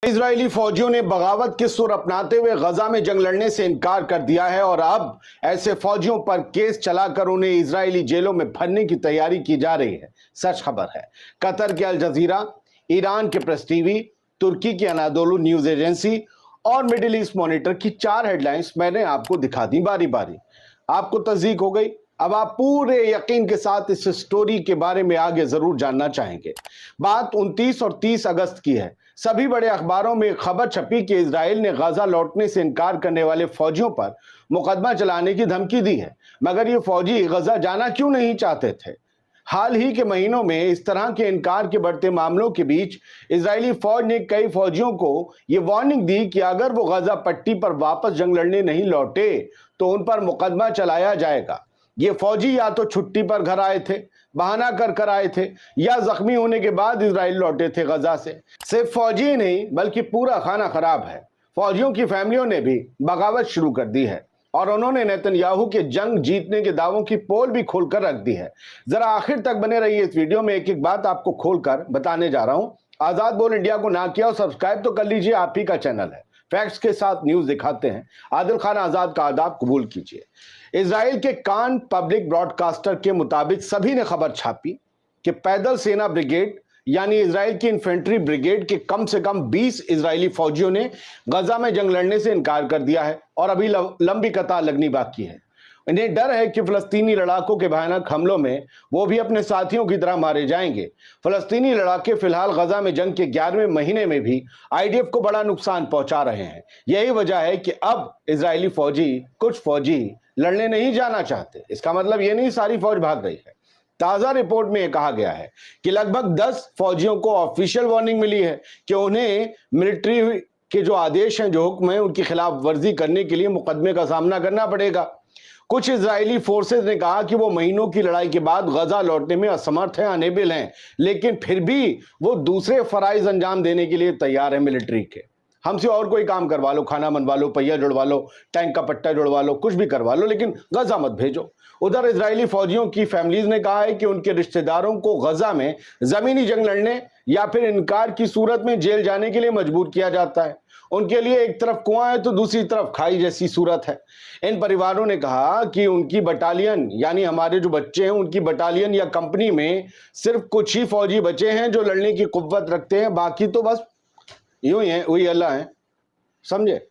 Israeli फौजियों ने बगावत की सुर अपनाते हुए गजा में जंग लड़ने से इनकार कर दिया है और अब ऐसे फौजियों पर केस चलाकर उन्हें इजरायली जेलों में भरने की तैयारी की जा रही है। सच खबर है। कतर के अल जजीरा, ईरान के प्रेस टीवी, तुर्की की अनादोलू न्यूज एजेंसी और मिडिल ईस्ट मॉनिटर की 4 हेडलाइंस मैंने आपको दिखा दी बारी बारी। आपको तस्दीक हो गई। अब आप पूरे यकीन के साथ इस स्टोरी के बारे में आगे जरूर जानना चाहेंगे। बात 29 और 30 अगस्त की है। सभी बड़े अखबारों में खबर छपी कि इजराइल ने गजा लौटने से इनकार करने वाले फौजियों पर मुकदमा चलाने की धमकी दी है, मगर ये फौजी गजा जाना क्यों नहीं चाहते थे। हाल ही के महीनों में इस तरह के इनकार के बढ़ते मामलों के बीच इजरायली फौज ने कई फौजियों को ये वार्निंग दी कि अगर वो गजा पट्टी पर वापस जंग लड़ने नहीं लौटे तो उन पर मुकदमा चलाया जाएगा। ये फौजी या तो छुट्टी पर घर आए थे, बहाना कर आए थे, या जख्मी होने के बाद इजराइल लौटे थे गजा से। सिर्फ फौजी ही नहीं बल्कि पूरा खाना खराब है। फौजियों की फैमिलियों ने भी बगावत शुरू कर दी है और उन्होंने नेतन्याहू के जंग जीतने के दावों की पोल भी खोलकर रख दी है। जरा आखिर तक बने रहिए इस वीडियो में, एक एक बात आपको खोलकर बताने जा रहा हूं। आजाद बोल इंडिया को ना किया और सब्सक्राइब तो कर लीजिए, आप ही का चैनल है। फैक्ट्स के साथ न्यूज दिखाते हैं। आदिल खान आजाद का आदाब कबूल कीजिए। इजराइल के कान पब्लिक ब्रॉडकास्टर के मुताबिक सभी ने खबर छापी कि पैदल सेना ब्रिगेड यानी इजराइल की इन्फेंट्री ब्रिगेड के कम से कम 20 इजरायली फौजियों ने गजा में जंग लड़ने से इनकार कर दिया है और अभी लंबी कतार लगनी बाकी है। इन्हें डर है कि फलस्तीनी लड़ाकों के भयानक हमलों में वो भी अपने साथियों की तरह मारे जाएंगे। फलस्तीनी लड़ाके फिलहाल गजा में जंग के 11वें महीने में भी आईडीएफ को बड़ा नुकसान पहुंचा रहे हैं। यही वजह है कि अब इजरायली कुछ फौजी लड़ने नहीं जाना चाहते। इसका मतलब ये नहीं सारी फौज भाग रही है। ताजा रिपोर्ट में यह कहा गया है कि लगभग 10 फौजियों को ऑफिशियल वार्निंग मिली है कि उन्हें मिलिट्री के जो आदेश हैं, जो हुक्म है, उनकी खिलाफ वर्जी करने के लिए मुकदमे का सामना करना पड़ेगा। कुछ इजरायली फोर्सेस ने कहा कि वो महीनों की लड़ाई के बाद गजा लौटने में असमर्थ हैं, अनेबल हैं, लेकिन फिर भी वो दूसरे फराइज अंजाम देने के लिए तैयार है मिलिट्री के। हमसे और कोई काम करवा लो, खाना बनवा लो, पहिया जुड़वा लो, टैंक का पट्टा जुड़वा लो, कुछ भी करवा लो, लेकिन गजा मत भेजो। उधर इजरायली फौजियों की फैमिलीज ने कहा है कि उनके रिश्तेदारों को गजा में जमीनी जंग लड़ने या फिर इनकार की सूरत में जेल जाने के लिए मजबूर किया जाता है। उनके लिए एक तरफ कुआं है तो दूसरी तरफ खाई जैसी सूरत है। इन परिवारों ने कहा कि उनकी बटालियन यानी हमारे जो बच्चे हैं उनकी बटालियन या कंपनी में सिर्फ कुछ ही फौजी बचे हैं जो लड़ने की कुव्वत रखते हैं, बाकी तो बस यूं ही है, वही अल्लाह है, समझे।